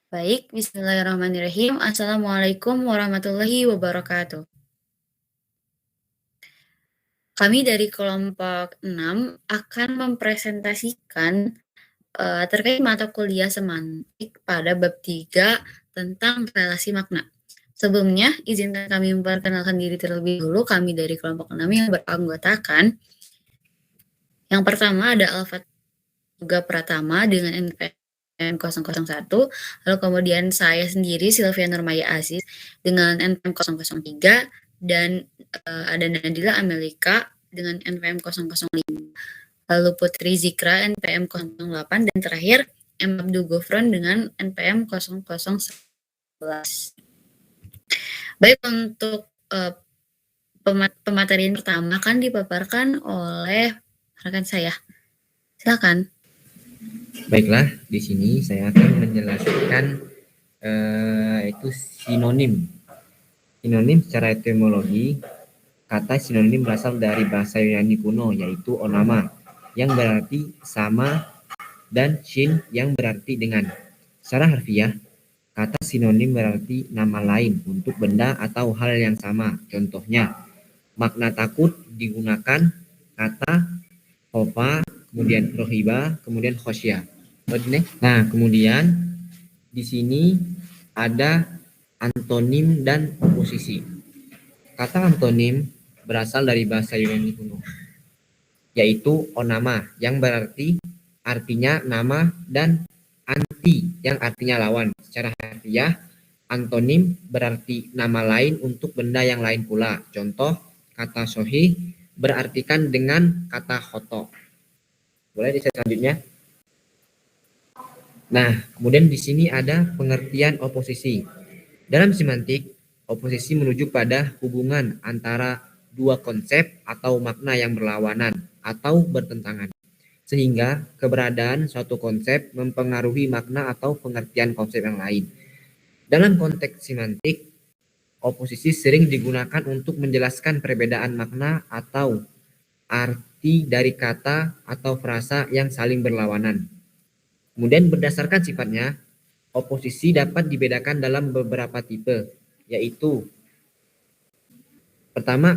Baik, bismillahirrahmanirrahim. Assalamualaikum warahmatullahi wabarakatuh. Kami dari kelompok 6 akan mempresentasikan terkait mata kuliah semantik pada bab 3 tentang relasi makna. Sebelumnya, izinkan kami memperkenalkan diri terlebih dulu. Kami dari kelompok 6 yang beranggotakan. Yang pertama ada Alfa Tuga Pratama dengan NPM 001, lalu kemudian saya sendiri Sylvia Nurmaya Aziz dengan NPM 003, dan ada Nadila Amelika dengan NPM 005, lalu Putri Zikra NPM 008, dan terakhir M. Abdul Gofron dengan NPM 0011. Baik, untuk pematerian pertama kan dipaparkan oleh rekan saya. Silakan. Baiklah, di sini saya akan menjelaskan itu sinonim. Sinonim secara etimologi, kata sinonim berasal dari bahasa Yunani kuno, yaitu onama, yang berarti sama, dan shin yang berarti dengan. Secara harfiah, kata sinonim berarti nama lain untuk benda atau hal yang sama. Contohnya, makna takut digunakan kata khofa, kemudian rohiba, kemudian khosyah. Nah, kemudian di sini ada antonim dan oposisi. Kata antonim berasal dari bahasa Yunani kuno, yaitu onama yang berarti artinya nama, dan anti yang artinya lawan. Secara harfiah, antonim berarti nama lain untuk benda yang lain pula. Contoh, kata sohih berartikan dengan kata khoto. Boleh di slide selanjutnya. Nah, kemudian di sini ada pengertian oposisi. Dalam semantik, oposisi menuju pada hubungan antara dua konsep atau makna yang berlawanan atau bertentangan, sehingga keberadaan suatu konsep mempengaruhi makna atau pengertian konsep yang lain. Dalam konteks semantik, oposisi sering digunakan untuk menjelaskan perbedaan makna atau arti dari kata atau frasa yang saling berlawanan. Kemudian berdasarkan sifatnya, oposisi dapat dibedakan dalam beberapa tipe, yaitu pertama,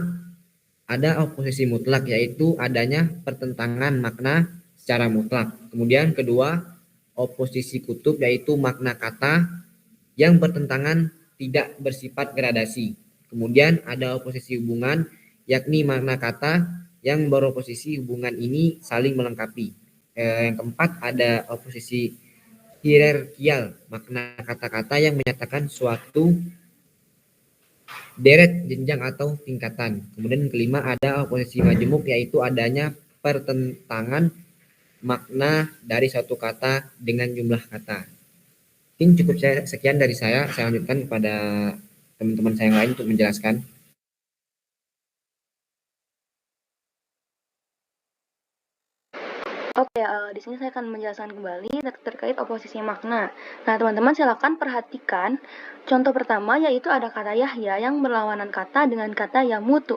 ada oposisi mutlak, yaitu adanya pertentangan makna secara mutlak. Kemudian kedua, oposisi kutub, yaitu makna kata yang bertentangan tidak bersifat gradasi. Kemudian ada oposisi hubungan, yakni makna kata yang beroposisi hubungan ini saling melengkapi. Yang keempat ada oposisi hierarkial, makna kata-kata yang menyatakan suatu deret jenjang atau tingkatan. Kemudian yang kelima ada oposisi majemuk, yaitu adanya pertentangan makna dari suatu kata dengan jumlah kata. Mungkin cukup sekian dari saya lanjutkan kepada teman-teman saya yang lain untuk menjelaskan. Oke, di sini saya akan menjelaskan kembali terkait oposisi makna. Nah, teman-teman silakan perhatikan contoh pertama, yaitu ada kata Yahya yang berlawanan kata dengan kata Yamutu.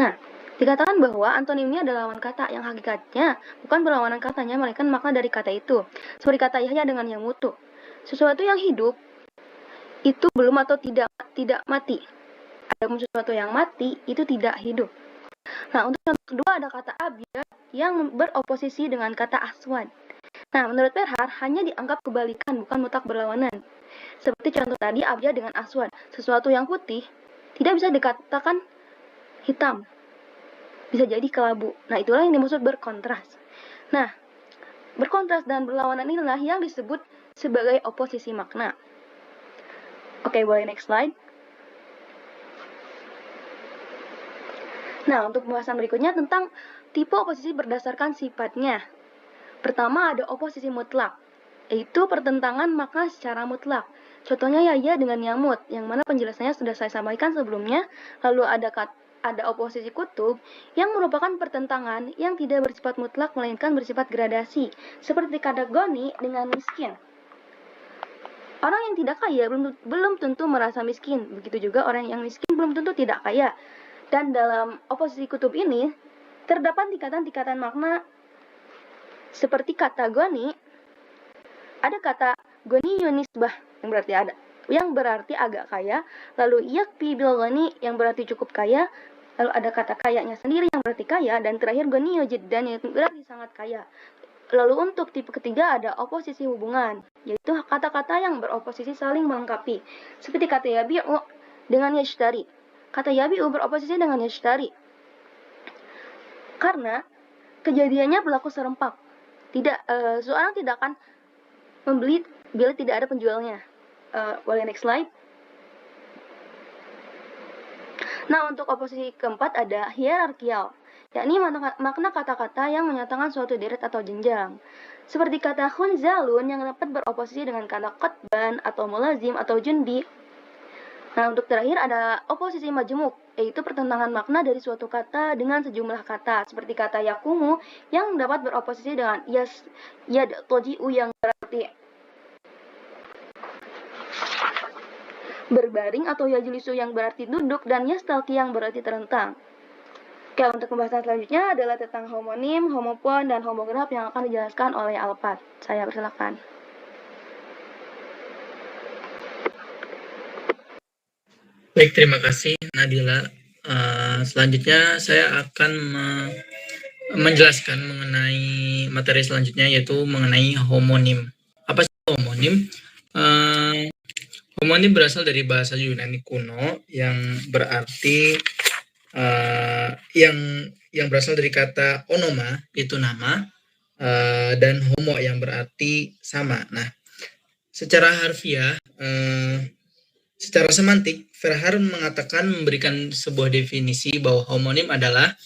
Nah, dikatakan bahwa antonimnya adalah lawan kata yang hakikatnya bukan berlawanan katanya, melainkan makna dari kata itu. Seperti kata Yahya dengan Yamutu. Sesuatu yang hidup itu belum atau tidak mati. Adapun sesuatu yang mati itu tidak hidup. Nah, untuk contoh kedua ada kata abyad yang beroposisi dengan kata aswad. Nah, menurut Berhar hanya dianggap kebalikan, bukan mutlak berlawanan. Seperti contoh tadi abyad dengan aswad, sesuatu yang putih tidak bisa dikatakan hitam, bisa jadi kelabu. Nah, itulah yang dimaksud berkontras. Nah, berkontras dan berlawanan inilah yang disebut sebagai oposisi makna. Oke, boleh next slide. Nah, untuk pembahasan berikutnya tentang tipe oposisi berdasarkan sifatnya. Pertama ada oposisi mutlak, yaitu pertentangan makna secara mutlak. Contohnya Yahya dengan Yamut, yang mana penjelasannya sudah saya sampaikan sebelumnya. Lalu ada oposisi kutub, yang merupakan pertentangan yang tidak bersifat mutlak, melainkan bersifat gradasi. Seperti kata goni dengan miskin. Orang yang tidak kaya belum tentu merasa miskin. Begitu juga orang yang miskin belum tentu tidak kaya. Dan dalam oposisi kutub ini, terdapat tingkatan-tingkatan makna seperti kata goni, ada kata Ghani nisbah yang berarti agak kaya, lalu yakfi bil ghani yang berarti cukup kaya, lalu ada kata kayanya sendiri yang berarti kaya, dan terakhir ghani jiddan yang berarti sangat kaya. Lalu untuk tipe ketiga ada oposisi hubungan, yaitu kata-kata yang beroposisi saling melengkapi, seperti kata yabi'u dengan yashtari. Kata yabi'u beroposisi dengan yashtari karena kejadiannya berlaku serempak. Seorang tidak akan membeli bila tidak ada penjualnya. Boleh next slide. Nah, untuk oposisi keempat ada hierarkial, yakni makna kata-kata yang menyatakan suatu deret atau jenjang. Seperti kata khunzalun yang dapat beroposisi dengan kata qatban atau mulazim atau jundi. Nah, untuk terakhir ada oposisi majmuk, yaitu pertentangan makna dari suatu kata dengan sejumlah kata, seperti kata yakumu yang dapat beroposisi dengan yadtoji'u yang berarti berbaring atau yajlisu yang berarti duduk, dan yastalki yang berarti terentang. Oke, untuk pembahasan selanjutnya adalah tentang homonim, homofon, dan homograf yang akan dijelaskan oleh Alpat. Saya persilakan. Baik, terima kasih Nadila. Selanjutnya saya akan menjelaskan mengenai materi selanjutnya, yaitu mengenai homonim. Apa sih homonim? Homonim berasal dari bahasa Yunani kuno yang berarti yang berasal dari kata onoma, itu nama, dan homo yang berarti sama. Nah, secara harfiah, secara semantik, Verhaer mengatakan memberikan sebuah definisi bahwa homonim adalah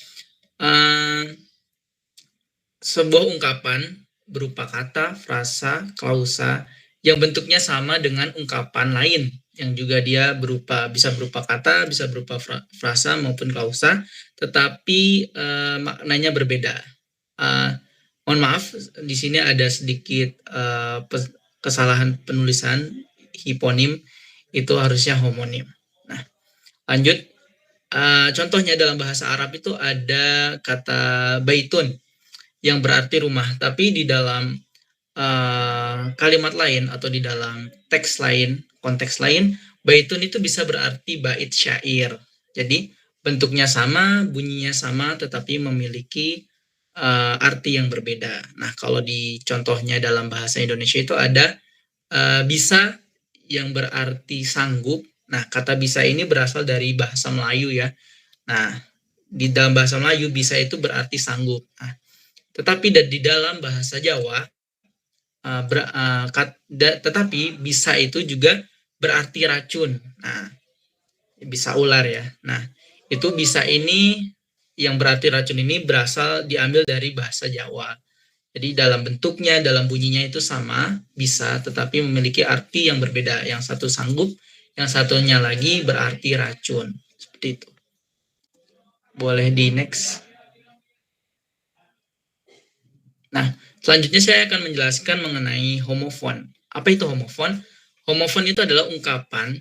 sebuah ungkapan berupa kata, frasa, klausa yang bentuknya sama dengan ungkapan lain yang juga dia bisa berupa kata, bisa berupa frasa maupun klausa, tetapi maknanya berbeda. Mohon maaf, di sini ada sedikit kesalahan penulisan hiponim, itu harusnya homonim. Nah, lanjut. Contohnya dalam bahasa Arab itu ada kata baitun yang berarti rumah, tapi di dalam kalimat lain atau di dalam konteks lain, baitun itu bisa berarti bait syair. Jadi bentuknya sama, bunyinya sama, tetapi memiliki arti yang berbeda. Nah, kalau di contohnya dalam bahasa Indonesia itu ada bisa yang berarti sanggup. Nah, kata bisa ini berasal dari bahasa Melayu ya. Nah, di dalam bahasa Melayu bisa itu berarti sanggup. Nah, tetapi di dalam bahasa Jawa, tetapi bisa itu juga berarti racun. Nah, bisa ular ya. Nah, itu bisa ini yang berarti racun ini diambil dari bahasa Jawa. Jadi dalam bentuknya, dalam bunyinya itu sama, bisa, tetapi memiliki arti yang berbeda. Yang satu sanggup, yang satunya lagi berarti racun. Seperti itu. Boleh di next. Nah, selanjutnya saya akan menjelaskan mengenai homofon. Apa itu homofon? Homofon itu adalah ungkapan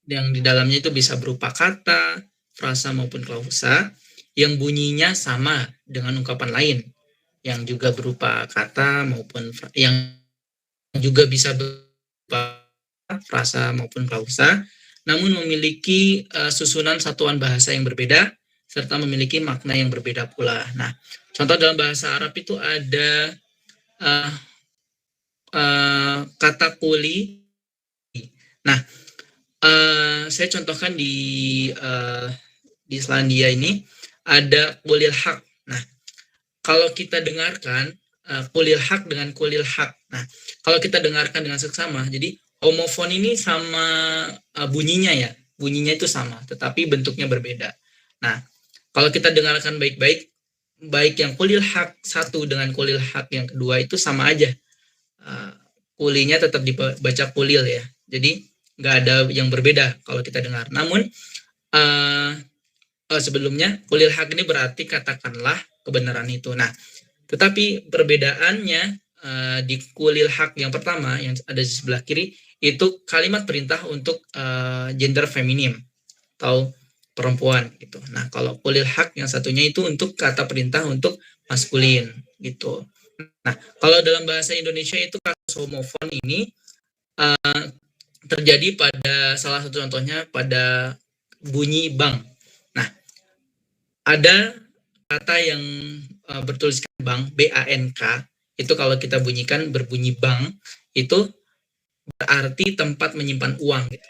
yang di dalamnya itu bisa berupa kata, frasa maupun klausa yang bunyinya sama dengan ungkapan lain yang juga berupa kata maupun yang juga bisa berupa frasa maupun klausa, namun memiliki susunan satuan bahasa yang berbeda serta memiliki makna yang berbeda pula. Nah, contoh dalam bahasa Arab itu ada kata kuli. Nah, saya contohkan di Selandia ini ada kulil hak. Nah, kalau kita dengarkan kulil hak dengan kulil hak. Nah, kalau kita dengarkan dengan seksama, jadi homofon ini sama bunyinya ya. Bunyinya itu sama, tetapi bentuknya berbeda. Nah, kalau kita dengarkan baik-baik, baik yang kulil hak satu dengan kulil hak yang kedua itu sama aja. Kulinya tetap dibaca kulil ya. Jadi nggak ada yang berbeda kalau kita dengar. Namun sebelumnya kulil hak ini berarti katakanlah kebenaran itu. Nah, tetapi perbedaannya di kulil hak yang pertama yang ada di sebelah kiri itu kalimat perintah untuk gender feminim atau perempuan gitu. Nah, kalau kulil hak yang satunya itu untuk kata perintah untuk maskulin gitu. Nah, kalau dalam bahasa Indonesia itu kasus homofon ini terjadi pada salah satu contohnya pada bunyi bank. Nah, ada kata yang bertuliskan bank, B-A-N-K, itu kalau kita bunyikan berbunyi bank, itu berarti tempat menyimpan uang. Gitu.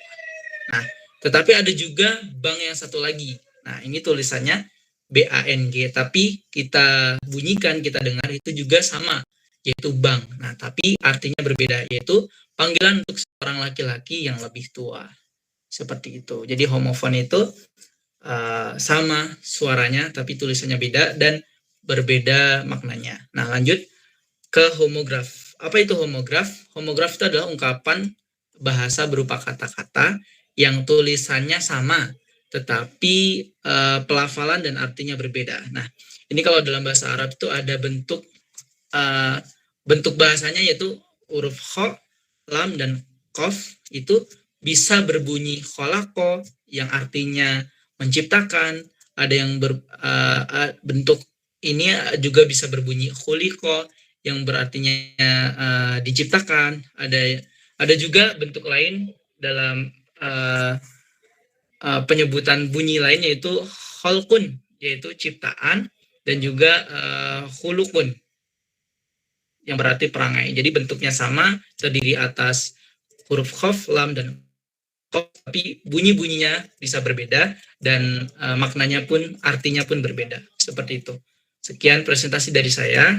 Nah, tetapi ada juga bank yang satu lagi. Nah, ini tulisannya B-A-N-G, tapi kita bunyikan, kita dengar itu juga sama, yaitu bank. Nah, tapi artinya berbeda, yaitu panggilan untuk seorang laki-laki yang lebih tua. Seperti itu. Jadi homofon itu sama suaranya, tapi tulisannya beda dan berbeda maknanya. Nah, lanjut ke homograf. Apa itu homograf? Homograf itu adalah ungkapan bahasa berupa kata-kata yang tulisannya sama, tetapi pelafalan dan artinya berbeda. Nah, ini kalau dalam bahasa Arab itu ada bentuk bahasanya, yaitu huruf kho, lam, dan kof itu bisa berbunyi kholako yang artinya menciptakan, ada yang bentuk ini juga bisa berbunyi khuliko yang berartinya diciptakan, ada juga bentuk lain dalam penyebutan bunyi lain, yaitu kholkun, yaitu ciptaan, dan juga khulukun yang berarti perangai. Jadi bentuknya sama, terdiri atas huruf khof, lam, dan kof, tapi bunyi-bunyinya bisa berbeda dan maknanya pun, artinya pun berbeda. Seperti itu. Sekian presentasi dari saya.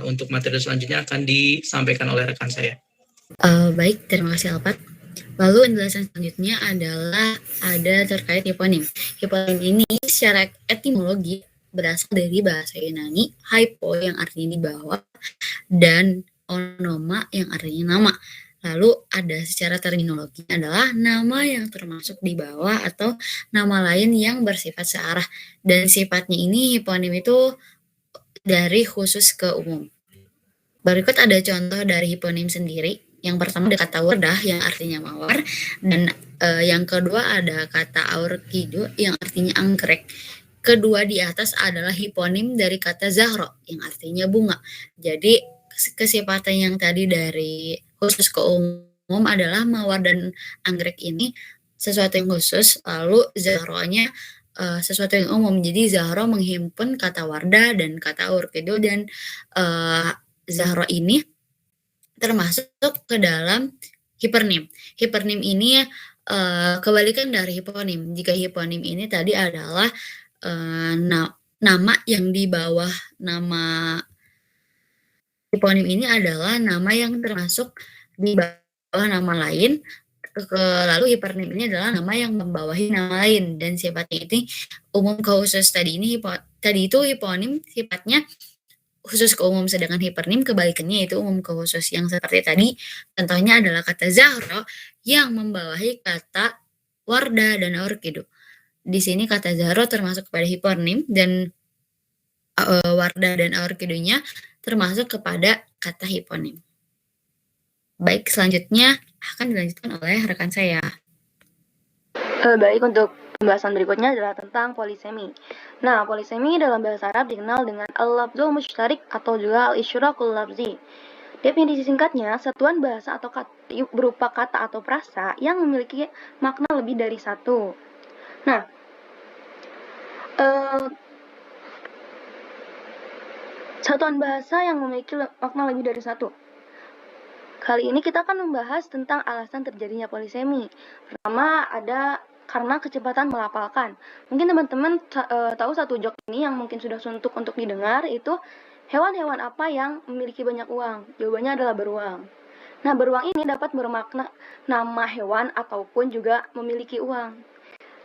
Untuk materi selanjutnya akan disampaikan oleh rekan saya. Baik, terima kasih Alpat. Lalu penjelasan selanjutnya adalah ada terkait hiponim. Hiponim ini secara etimologi berasal dari bahasa Yunani hypo yang artinya di bawah dan onoma yang artinya nama. Lalu ada secara terminologi adalah nama yang termasuk di bawah atau nama lain yang bersifat searah. Dan sifatnya ini hiponim itu dari khusus ke umum. Berikut ada contoh dari hiponim sendiri. Yang pertama ada kata wardah yang artinya mawar, dan yang kedua ada kata aurkido yang artinya anggrek. Kedua di atas adalah hiponim dari kata zahro yang artinya bunga. Jadi kesifatan yang tadi dari khusus ke umum adalah mawar dan anggrek ini sesuatu yang khusus, lalu zahronya sesuatu yang umum. Jadi zahro menghimpun kata wardah dan kata orkido, dan zahro ini termasuk ke dalam hipernim. Hipernim ini kebalikan dari hiponim. Jika hiponim ini tadi adalah nama yang di bawah nama, hiponim ini adalah nama yang termasuk di bawah nama lain, lalu hipernim ini adalah nama yang membawahi nama lain, dan sifatnya ini umum ke khusus. Tadi itu hiponim sifatnya khusus ke umum, sedangkan hipernim kebalikannya itu umum ke khusus. Yang seperti tadi contohnya adalah kata zahro yang membawahi kata wardah dan orkido. Di sini kata zahro termasuk kepada hipernim dan wardah dan orkidonya termasuk kepada kata hiponim. Baik, selanjutnya akan dilanjutkan oleh rekan saya. Baik, untuk pembahasan berikutnya adalah tentang polisemi. Nah, polisemi dalam bahasa Arab dikenal dengan al-lafzul mushtarik atau juga al-isyrakul lafzi. Definisi singkatnya, satuan bahasa atau berupa kata atau frasa yang memiliki makna lebih dari satu. Nah, satuan bahasa yang memiliki makna lebih dari satu. Kali ini kita akan membahas tentang alasan terjadinya polisemi. Pertama, ada karena kecepatan melafalkan. Mungkin teman-teman tahu satu jok ini yang mungkin sudah suntuk untuk didengar, itu hewan-hewan apa yang memiliki banyak uang? Jawabannya adalah beruang. Nah, beruang ini dapat bermakna nama hewan ataupun juga memiliki uang.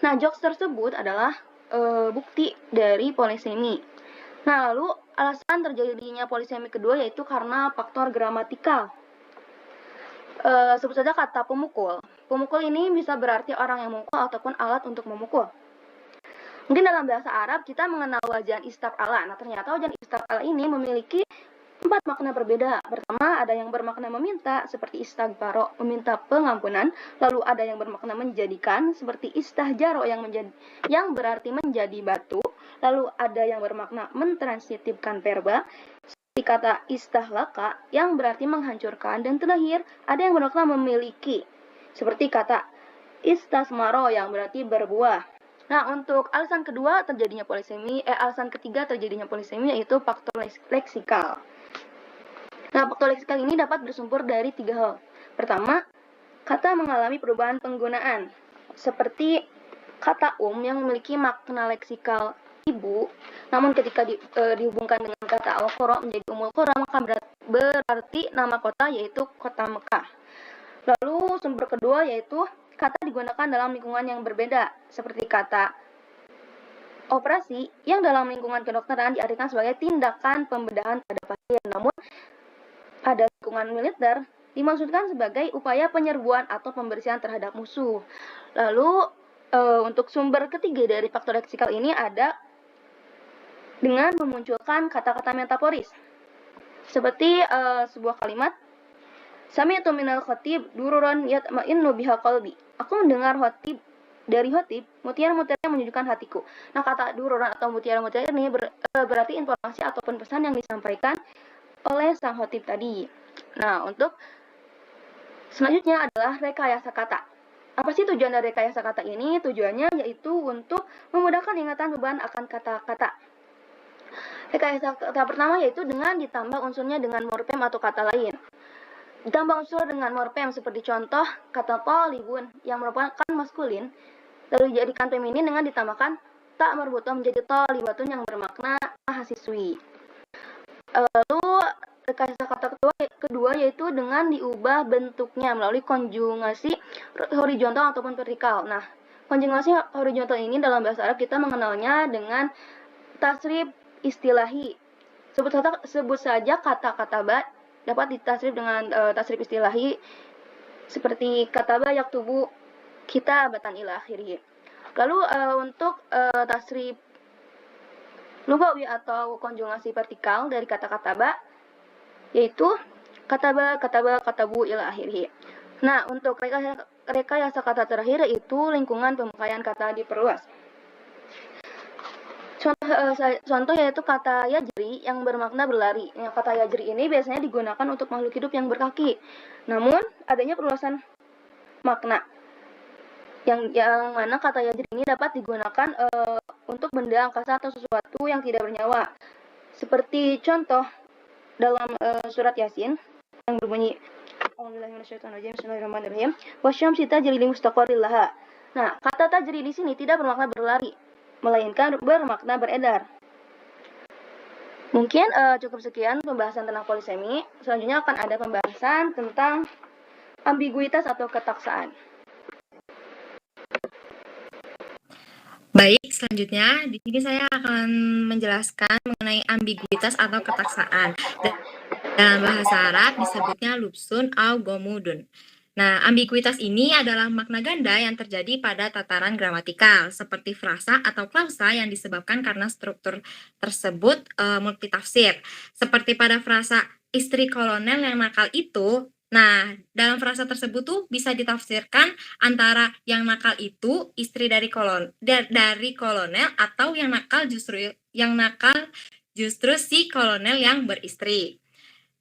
Nah, jokes tersebut adalah bukti dari polisemi. Nah, lalu alasan terjadinya polisemi kedua yaitu karena faktor gramatikal. Sebut saja kata pemukul. Pemukul ini bisa berarti orang yang memukul ataupun alat untuk memukul. Mungkin dalam bahasa Arab kita mengenal wajan istaf'ala. Nah, ternyata wajan istaf'ala ini memiliki 4 makna berbeda. Pertama, ada yang bermakna meminta seperti istaghfaro, meminta pengampunan. Lalu ada yang bermakna menjadikan seperti istahjaro yang berarti menjadi batu. Lalu ada yang bermakna mentransitifkan verba Di kata istahlaka yang berarti menghancurkan, dan terakhir ada yang bermakna memiliki. Seperti kata istasmaro yang berarti berbuah. Nah, untuk alasan ketiga terjadinya polisemi yaitu faktor leksikal. Nah, faktor leksikal ini dapat bersumber dari 3 hal. Pertama, kata mengalami perubahan penggunaan. Seperti kata yang memiliki makna leksikal ibu, namun ketika dihubungkan dengan kata al-qura menjadi umul qura, maka berarti nama kota yaitu kota Mekah. Lalu sumber kedua yaitu kata digunakan dalam lingkungan yang berbeda, seperti kata operasi yang dalam lingkungan kedokteran diartikan sebagai tindakan pembedahan pada pasien, namun pada lingkungan militer dimaksudkan sebagai upaya penyerbuan atau pembersihan terhadap musuh. Lalu untuk sumber ketiga dari faktor leksikal ini ada dengan memunculkan kata-kata metaforis. Seperti sebuah kalimat, Sami'tu minal khatib dururan yatma'innu biha qalbi. Aku mendengar dari khotib mutiara-mutiara yang menyejukkan hatiku. Nah, kata dururan atau mutiara-mutiara ini berarti informasi ataupun pesan yang disampaikan oleh sang khotib tadi. Nah, untuk selanjutnya adalah rekayasa kata. Apa sih tujuan dari rekayasa kata ini? Tujuannya yaitu untuk memudahkan ingatan beban akan kata-kata. Rekayasa kata pertama yaitu dengan ditambah unsurnya dengan morfem atau kata lain. Ditambah unsur dengan morfem seperti contoh kata talibun yang merupakan maskulin, lalu dijadikan feminin dengan ditambahkan tak marbutah menjadi talibatun yang bermakna mahasiswi. Lalu rekayasa kata kedua yaitu dengan diubah bentuknya melalui konjugasi horizontal ataupun vertikal. Nah, konjugasi horizontal ini dalam bahasa Arab kita mengenalnya dengan tasrif istilahi. Sebut saja kata-kata ba dapat ditasrif dengan tasrif istilahi seperti kataba yaktubu kitabatan ila akhirih. Lalu untuk tasrif lugawi atau konjugasi vertikal dari kata-kata ba yaitu kataba, katabu ila akhirih. Nah, untuk rekayasa kata terakhir yaitu lingkungan pemakaian kata diperluas. Contoh yaitu kata yajri yang bermakna berlari. Nah, kata yajri ini biasanya digunakan untuk makhluk hidup yang berkaki. Namun, adanya perluasan makna. Yang mana kata yajri ini dapat digunakan untuk benda angkasa atau sesuatu yang tidak bernyawa. Seperti contoh dalam surat Yasin yang berbunyi Bismillahirrahmanirrahim. Wasyamsi tajri li mustaqarril laha. Nah, kata tajri di sini tidak bermakna berlari, melainkan bermakna beredar. Mungkin cukup sekian pembahasan tentang polisemi. Selanjutnya akan ada pembahasan tentang ambiguitas atau ketaksaan. Baik, selanjutnya di sini saya akan menjelaskan mengenai ambiguitas atau ketaksaan. Dalam bahasa Arab disebutnya lubsun au gomudun. Nah, ambiguitas ini adalah makna ganda yang terjadi pada tataran gramatikal, seperti frasa atau klausa yang disebabkan karena struktur tersebut multitafsir. Seperti pada frasa istri kolonel yang nakal itu, nah, dalam frasa tersebut tuh bisa ditafsirkan antara yang nakal itu istri dari kolonel atau yang nakal justru si kolonel yang beristri.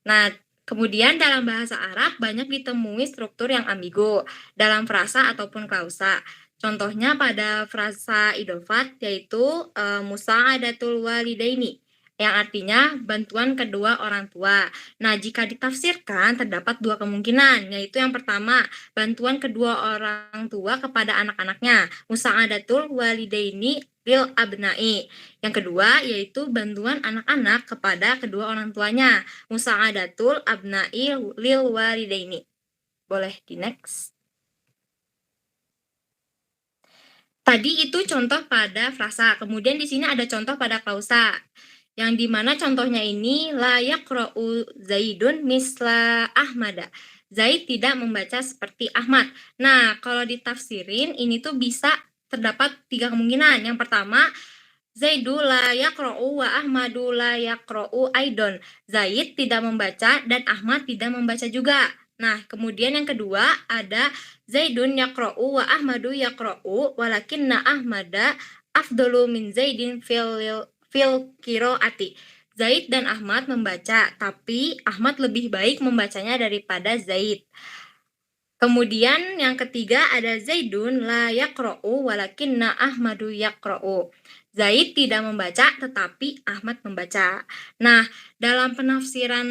Nah, kemudian dalam bahasa Arab banyak ditemui struktur yang ambigu dalam frasa ataupun klausa. Contohnya pada frasa idofat yaitu musa'adatul walidaini yang artinya bantuan kedua orang tua. Nah, jika ditafsirkan terdapat dua kemungkinan, yaitu yang pertama, bantuan kedua orang tua kepada anak-anaknya, musa'adatul walidaini lil abna'i. Yang kedua, yaitu bantuan anak-anak kepada kedua orang tuanya, musa'adatul abna'i lil walidaini. Boleh di next. Tadi itu contoh pada frasa, kemudian di sini ada contoh pada klausa. Yang dimana contohnya ini la yaqra'u Zaidun misla Ahmada. Zaid tidak membaca seperti Ahmad. Nah, kalau ditafsirin ini tuh bisa terdapat tiga kemungkinan. Yang pertama, Zaidu la yaqra'u wa Ahmadu la yaqra'u aidon. Zaid tidak membaca dan Ahmad tidak membaca juga. Nah, kemudian yang kedua ada Zaidun yaqra'u wa Ahmadu yaqra'u walakinna Ahmada afdalu min Zaidin fil kiroati. Zaid dan Ahmad membaca, tapi Ahmad lebih baik membacanya daripada Zaid. Kemudian yang ketiga ada Zaidun la yaqra'u walakinna Ahmadu yaqra'u. Zaid tidak membaca tetapi Ahmad membaca. Nah, dalam penafsiran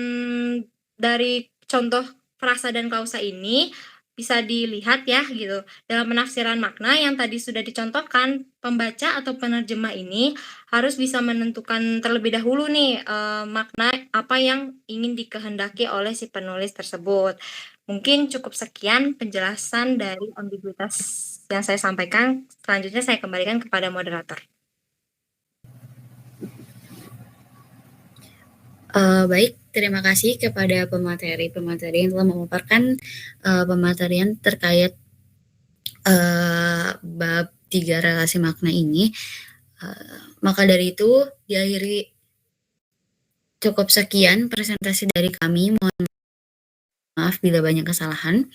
dari contoh frasa dan klausa ini bisa dilihat ya gitu. Dalam penafsiran makna yang tadi sudah dicontohkan, pembaca atau penerjemah ini harus bisa menentukan terlebih dahulu nih makna apa yang ingin dikehendaki oleh si penulis tersebut. Mungkin cukup sekian penjelasan dari ambiguitas yang saya sampaikan. Selanjutnya saya kembalikan kepada moderator. Baik, terima kasih kepada pemateri-pemateri yang telah memaparkan pematerian terkait bab 3 relasi makna ini. Maka dari itu, diakhiri cukup sekian presentasi dari kami. Mohon maaf bila banyak kesalahan.